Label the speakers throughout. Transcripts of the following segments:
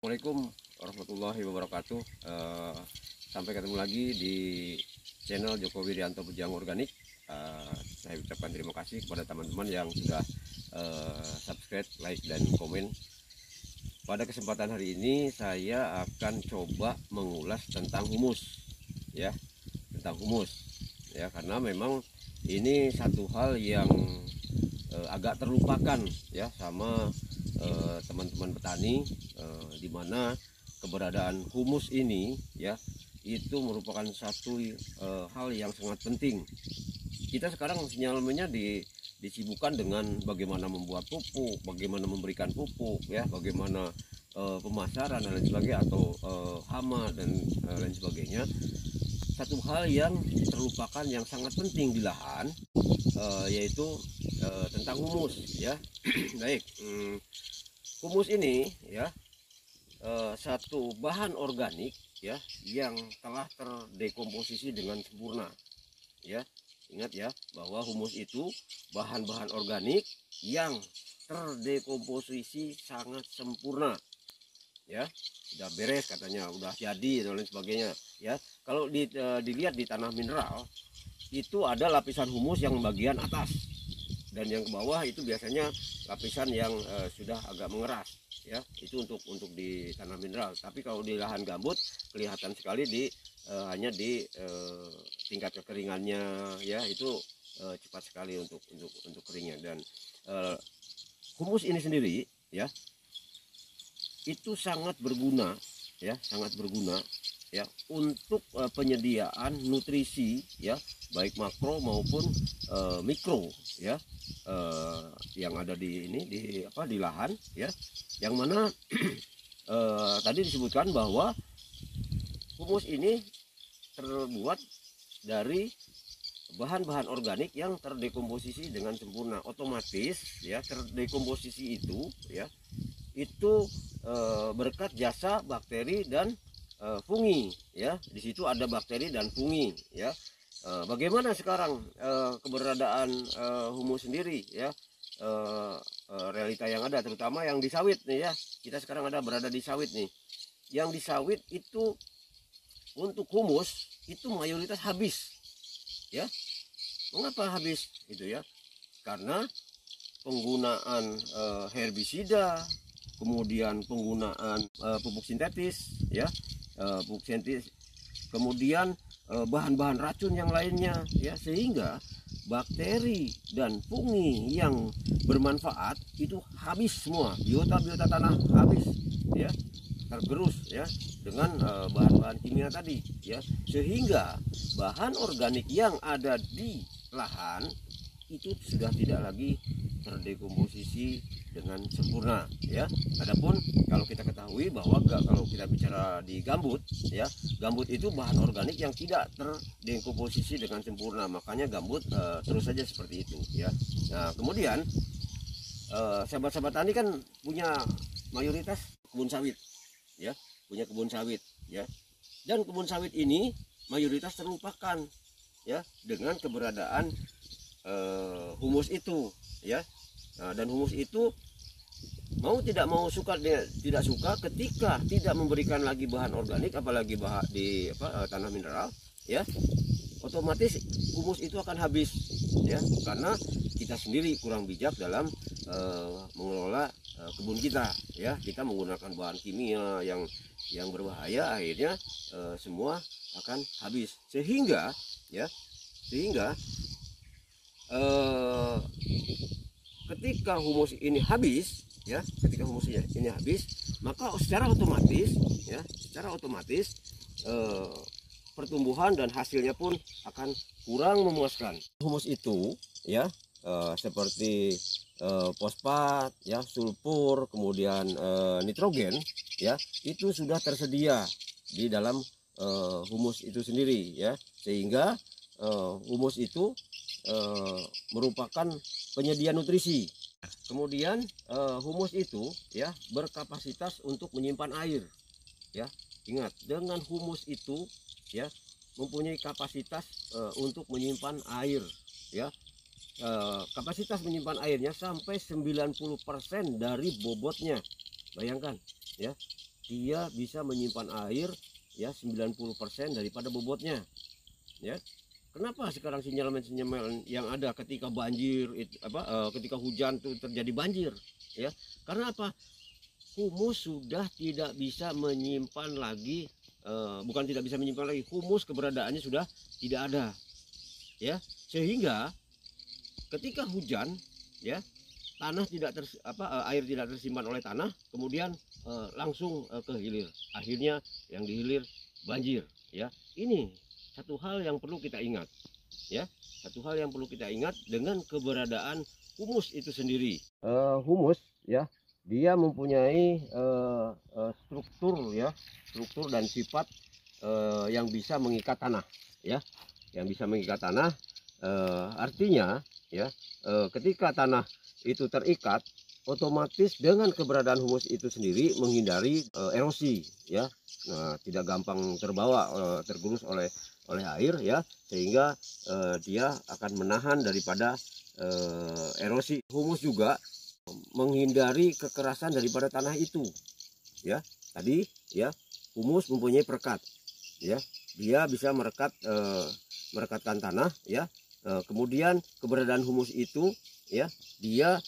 Speaker 1: Assalamualaikum warahmatullahi wabarakatuh. Sampai ketemu lagi di channel Joko Wiryanto Bujang Organik. Saya ucapkan terima kasih kepada teman-teman yang sudah subscribe, like, dan komen. Pada kesempatan hari ini saya akan coba mengulas tentang humus, ya, tentang humus, ya, karena memang ini satu hal yang agak terlupakan, ya, sama teman-teman petani, di mana keberadaan humus ini, ya, itu merupakan satu hal yang sangat penting. Kita sekarang sinyalnya disibukkan dengan bagaimana membuat pupuk, bagaimana memberikan pupuk, ya, bagaimana pemasaran dan lain sebagainya, atau hama dan lain sebagainya. Satu hal yang terlupakan yang sangat penting di lahan, yaitu tentang humus, ya. Baik, humus ini, ya, satu bahan organik, ya, yang telah terdekomposisi dengan sempurna, ya. Ingat, ya, bahwa humus itu bahan-bahan organik yang terdekomposisi sangat sempurna, ya. Sudah beres katanya, udah jadi dan lain sebagainya, ya. Kalau dilihat di tanah mineral itu ada lapisan humus yang bagian atas, dan yang ke bawah itu biasanya lapisan yang sudah agak mengeras, ya. Itu untuk di tanah mineral. Tapi kalau di lahan gambut kelihatan sekali hanya di tingkat kekeringannya, ya, itu cepat sekali untuk keringnya. Dan humus ini sendiri, ya, itu sangat berguna, ya, sangat berguna, ya, untuk penyediaan nutrisi, ya, baik makro maupun mikro, ya, yang ada di lahan, ya, yang mana tadi disebutkan bahwa humus ini terbuat dari bahan-bahan organik yang terdekomposisi dengan sempurna. Otomatis, ya, terdekomposisi itu, ya, itu berkat jasa bakteri dan fungi, ya. Di situ ada bakteri dan fungi, ya. Bagaimana sekarang keberadaan humus sendiri, ya, realita yang ada, terutama yang di sawit nih, ya. Kita sekarang berada di sawit nih. Yang di sawit itu untuk humus itu mayoritas habis, ya. Mengapa habis? Itu, ya, karena penggunaan herbisida, kemudian penggunaan pupuk sintetis, ya, pupuk sintetis, kemudian bahan-bahan racun yang lainnya, ya, sehingga bakteri dan fungi yang bermanfaat itu habis semua, biota tanah habis, ya, tergerus, ya, dengan bahan-bahan kimia tadi, ya, sehingga bahan organik yang ada di lahan itu sudah tidak lagi terdekomposisi dengan sempurna, ya. Adapun kalau kita ketahui bahwa kalau kita bicara di gambut, ya, gambut itu bahan organik yang tidak terdekomposisi dengan sempurna, makanya gambut terus saja seperti itu, ya. Nah, kemudian sahabat-sahabat tani kan punya mayoritas kebun sawit, ya, punya kebun sawit, ya, dan kebun sawit ini mayoritas terlupakan, ya, dengan keberadaan humus itu, ya. Nah, dan humus itu mau tidak mau, suka tidak suka, ketika tidak memberikan lagi bahan organik, apalagi di tanah mineral, ya, otomatis humus itu akan habis, ya, karena kita sendiri kurang bijak dalam mengelola kebun kita, ya. Kita menggunakan bahan kimia yang berbahaya, akhirnya semua akan habis, sehingga ketika humus ini habis, ya, maka secara otomatis pertumbuhan dan hasilnya pun akan kurang memuaskan. Humus itu, ya, seperti fosfat, ya, sulfur, kemudian nitrogen, ya, itu sudah tersedia di dalam humus itu sendiri, ya, sehingga humus itu merupakan penyedia nutrisi. Kemudian humus itu, ya, berkapasitas untuk menyimpan air, ya. Ingat, dengan humus itu, ya, mempunyai kapasitas untuk menyimpan air, ya. Kapasitas menyimpan airnya sampai 90% dari bobotnya. Bayangkan, ya. dia bisa menyimpan air ya 90% daripada bobotnya ya. Kenapa sekarang sinyalemen yang ada ketika banjir ketika hujan tuh terjadi banjir ya? Karena apa? Humus sudah tidak bisa menyimpan lagi, bukan tidak bisa menyimpan lagi, humus keberadaannya sudah tidak ada ya, sehingga ketika hujan ya, tanah air tidak tersimpan oleh tanah, kemudian langsung ke hilir, akhirnya yang dihilir banjir ya. Ini satu hal yang perlu kita ingat ya, satu hal yang perlu kita ingat dengan keberadaan humus itu sendiri. Humus ya, dia mempunyai struktur dan sifat yang bisa mengikat tanah ya, yang bisa mengikat tanah. Artinya ya, ketika tanah itu terikat, otomatis dengan keberadaan humus itu sendiri menghindari erosi ya. Nah, tidak gampang terbawa tergerus oleh air ya, sehingga dia akan menahan daripada erosi. Humus juga menghindari kekerasan daripada tanah itu ya. Tadi ya, humus mempunyai perekat ya, dia bisa merekatkan tanah ya. Kemudian keberadaan humus itu ya, dia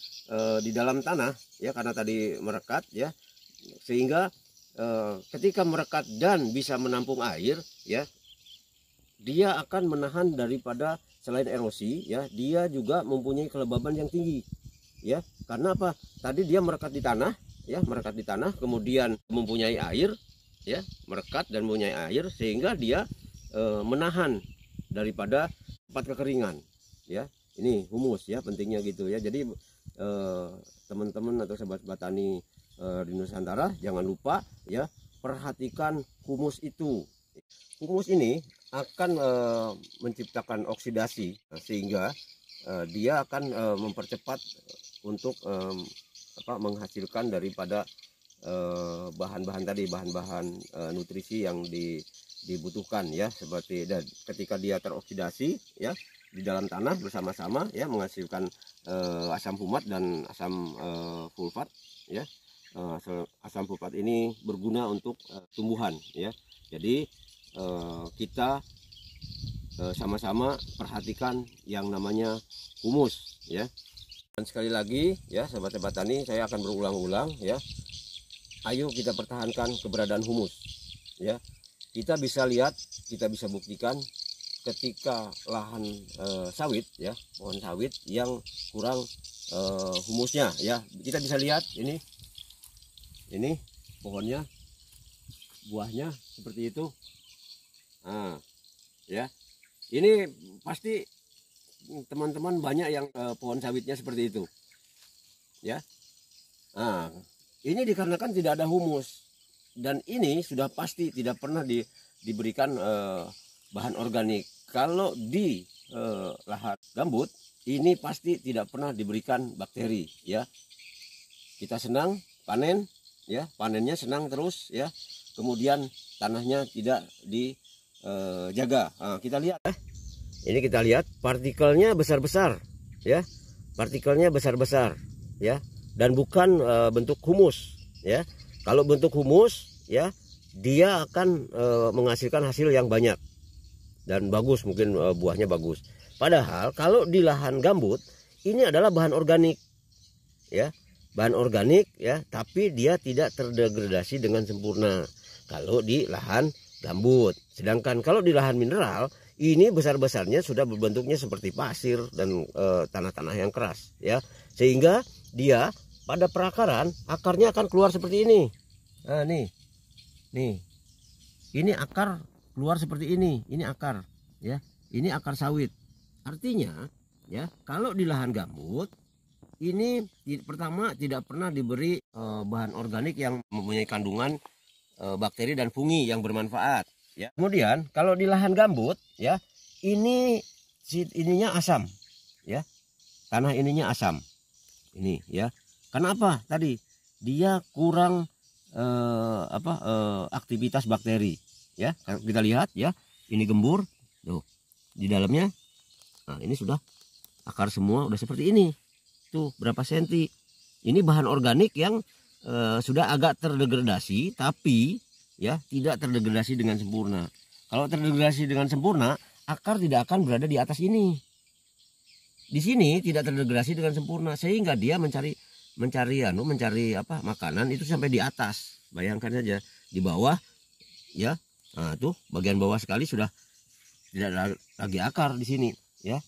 Speaker 1: di dalam tanah ya, karena tadi merekat ya, sehingga ketika merekat dan bisa menampung air ya, dia akan menahan daripada selain erosi ya, dia juga mempunyai kelembaban yang tinggi ya. Karena apa? Tadi dia merekat di tanah ya, merekat di tanah, kemudian mempunyai air ya, merekat dan mempunyai air, sehingga dia menahan daripada tempat kekeringan ya. Ini humus ya, pentingnya gitu ya. Jadi teman-teman atau sahabat tani di Nusantara, jangan lupa ya, perhatikan humus itu. Humus ini akan menciptakan oksidasi, sehingga dia akan mempercepat untuk menghasilkan daripada bahan-bahan tadi, bahan-bahan nutrisi yang dibutuhkan ya. Seperti, dan ketika dia teroksidasi ya di dalam tanah bersama-sama ya, menghasilkan asam humat dan asam sulfat ya. Asam sulfat ini berguna untuk tumbuhan ya. Jadi kita sama-sama perhatikan yang namanya humus ya. Dan sekali lagi ya, sahabat-sahabat tani, saya akan berulang-ulang ya, ayo kita pertahankan keberadaan humus ya. Kita bisa lihat, kita bisa buktikan ketika lahan sawit ya, pohon sawit yang kurang humusnya ya, kita bisa lihat ini pohonnya, buahnya seperti itu. Nah, ya, ini pasti teman-teman banyak yang pohon sawitnya seperti itu ya. Nah, ini dikarenakan tidak ada humus, dan ini sudah pasti tidak pernah diberikan bahan organik. Kalau di lahan gambut ini pasti tidak pernah diberikan bakteri ya. Kita senang panen ya, panennya senang terus ya, kemudian tanahnya tidak dijaga. Nah, kita lihat ini, kita lihat partikelnya besar-besar ya, partikelnya besar-besar ya, dan bukan bentuk humus ya. Kalau bentuk humus ya, dia akan menghasilkan hasil yang banyak dan bagus, mungkin buahnya bagus. Padahal kalau di lahan gambut ini adalah bahan organik ya, bahan organik ya, tapi dia tidak terdegradasi dengan sempurna kalau di lahan gambut. Sedangkan kalau di lahan mineral ini besar-besarnya sudah berbentuknya seperti pasir dan tanah-tanah yang keras ya, sehingga dia pada perakaran akarnya akan keluar seperti ini. Nah, nih ini akar keluar seperti ini akar ya, ini akar sawit. Artinya ya, kalau di lahan gambut ini pertama tidak pernah diberi bahan organik yang mempunyai kandungan bakteri dan fungi yang bermanfaat ya. Kemudian kalau di lahan gambut ya, ininya asam ya, tanah ininya asam ini ya. Kenapa? Tadi dia kurang aktivitas bakteri ya. Kalau kita lihat ya, ini gembur tuh di dalamnya. Nah, ini sudah akar semua udah seperti ini tuh, berapa senti. Ini bahan organik yang
Speaker 2: sudah agak terdegradasi, tapi ya tidak terdegradasi dengan sempurna. Kalau terdegradasi dengan sempurna, akar tidak akan berada di atas ini. Di sini tidak terdegradasi dengan sempurna, sehingga dia mencari apa makanan itu sampai di atas. Bayangkan saja di bawah, ya. Nah, tuh bagian bawah sekali sudah tidak lagi akar di sini, ya.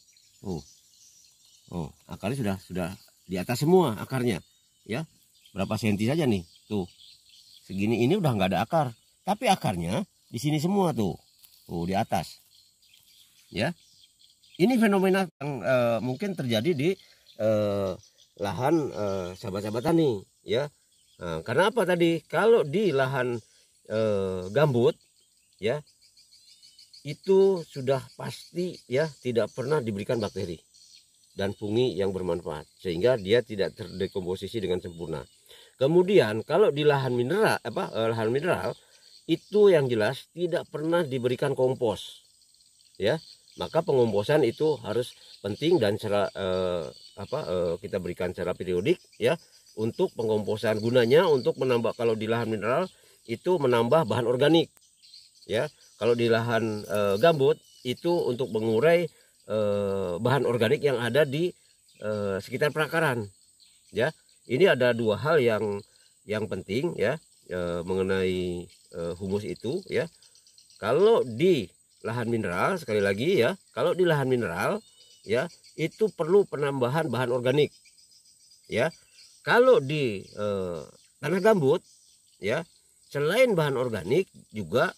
Speaker 2: Akarnya sudah di atas semua akarnya, ya. Berapa senti saja nih, tuh. Segini ini udah nggak ada akar, tapi akarnya di sini semua tuh di atas, ya. Ini fenomena yang mungkin terjadi di lahan sahabat-sahabat tani, ya. Nah, karena apa tadi? Kalau di lahan gambut, ya, itu sudah pasti ya tidak pernah diberikan bakteri dan fungi yang bermanfaat, sehingga dia tidak terdekomposisi dengan sempurna. Kemudian kalau di lahan mineral itu yang jelas tidak pernah diberikan kompos, ya. Maka pengomposan itu harus penting dan kita berikan secara periodik, ya, untuk pengomposan. Gunanya untuk menambah, kalau di lahan mineral itu menambah bahan organik, ya. Kalau di lahan gambut itu untuk mengurai bahan organik yang ada di sekitar perakaran, ya. Ini ada dua hal yang penting, ya, mengenai humus itu, ya. Kalau di lahan mineral, sekali lagi, ya, kalau di lahan mineral, ya, itu perlu penambahan bahan organik, ya. Kalau di tanah gambut, ya, selain bahan organik juga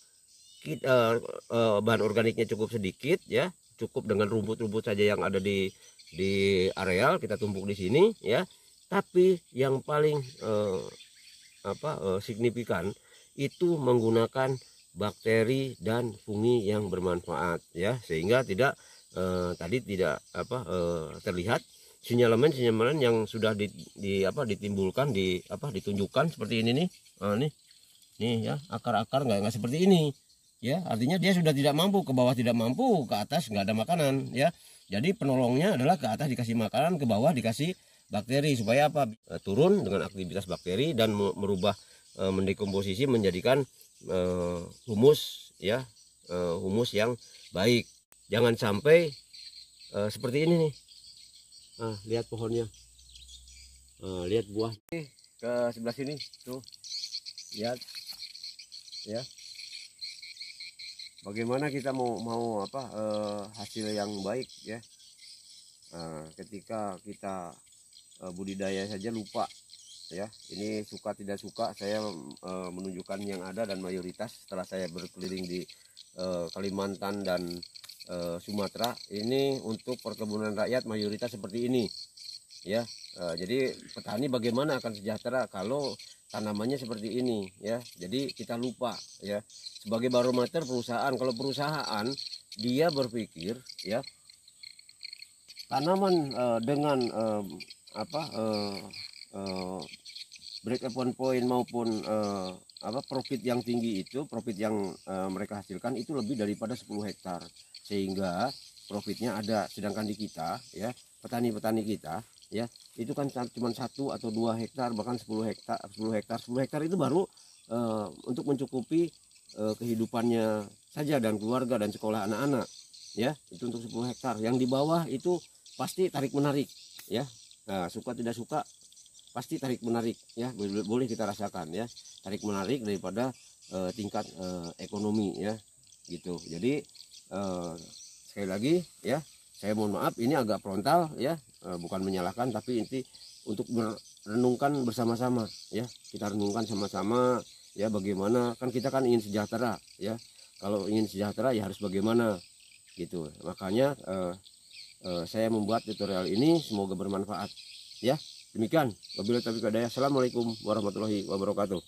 Speaker 2: bahan organiknya cukup sedikit, ya, cukup dengan rumput-rumput saja yang ada di areal kita tumpuk di sini, ya. Tapi yang paling signifikan itu menggunakan bakteri dan fungi yang bermanfaat, ya, sehingga tidak terlihat sinyalemen yang sudah ditimbulkan, ditunjukkan seperti ini nih. Nih ya, akar-akar nggak seperti ini, ya. Artinya dia sudah tidak mampu, ke bawah tidak mampu, ke atas nggak ada makanan, ya. Jadi penolongnya adalah ke atas dikasih makanan, ke bawah dikasih bakteri, supaya apa? Turun dengan aktivitas bakteri dan merubah, mendekomposisi menjadikan humus, ya, humus yang baik. Jangan sampai seperti ini nih. Lihat pohonnya, lihat buah ke sebelah sini tuh, lihat, ya. Bagaimana kita mau hasil yang baik, ya. Ketika kita budidaya saja lupa, ya. Ini suka tidak suka saya menunjukkan yang ada, dan mayoritas setelah saya berkeliling di Kalimantan dan Sumatera, ini untuk perkebunan rakyat mayoritas seperti ini, ya. Jadi petani bagaimana akan sejahtera kalau tanamannya seperti ini, ya. Jadi kita lupa, ya, sebagai barometer perusahaan. Kalau perusahaan dia berpikir, ya, tanaman dengan break even point maupun profit yang tinggi, itu profit yang mereka hasilkan itu lebih daripada 10 hektar, sehingga profitnya ada. Sedangkan di kita, ya, petani-petani kita, ya, itu kan cuma 1 atau 2 hektar, bahkan 10 hektar itu baru untuk mencukupi kehidupannya saja dan keluarga dan sekolah anak-anak, ya. Itu untuk 10 hektar. Yang di bawah itu pasti tarik menarik, ya. Nah, suka tidak suka pasti tarik menarik, ya, boleh kita rasakan, ya, tarik menarik daripada tingkat ekonomi, ya, gitu. Jadi sekali lagi, ya, saya mohon maaf ini agak frontal, ya, bukan menyalahkan, tapi inti untuk merenungkan bersama-sama, ya. Kita renungkan sama-sama, ya, bagaimana, kan kita kan ingin sejahtera, ya. Kalau ingin sejahtera ya harus bagaimana, gitu. Makanya saya membuat tutorial ini, semoga bermanfaat, ya. Demikian, wabillahi taufiq wal hidayah. Assalamualaikum warahmatullahi wabarakatuh.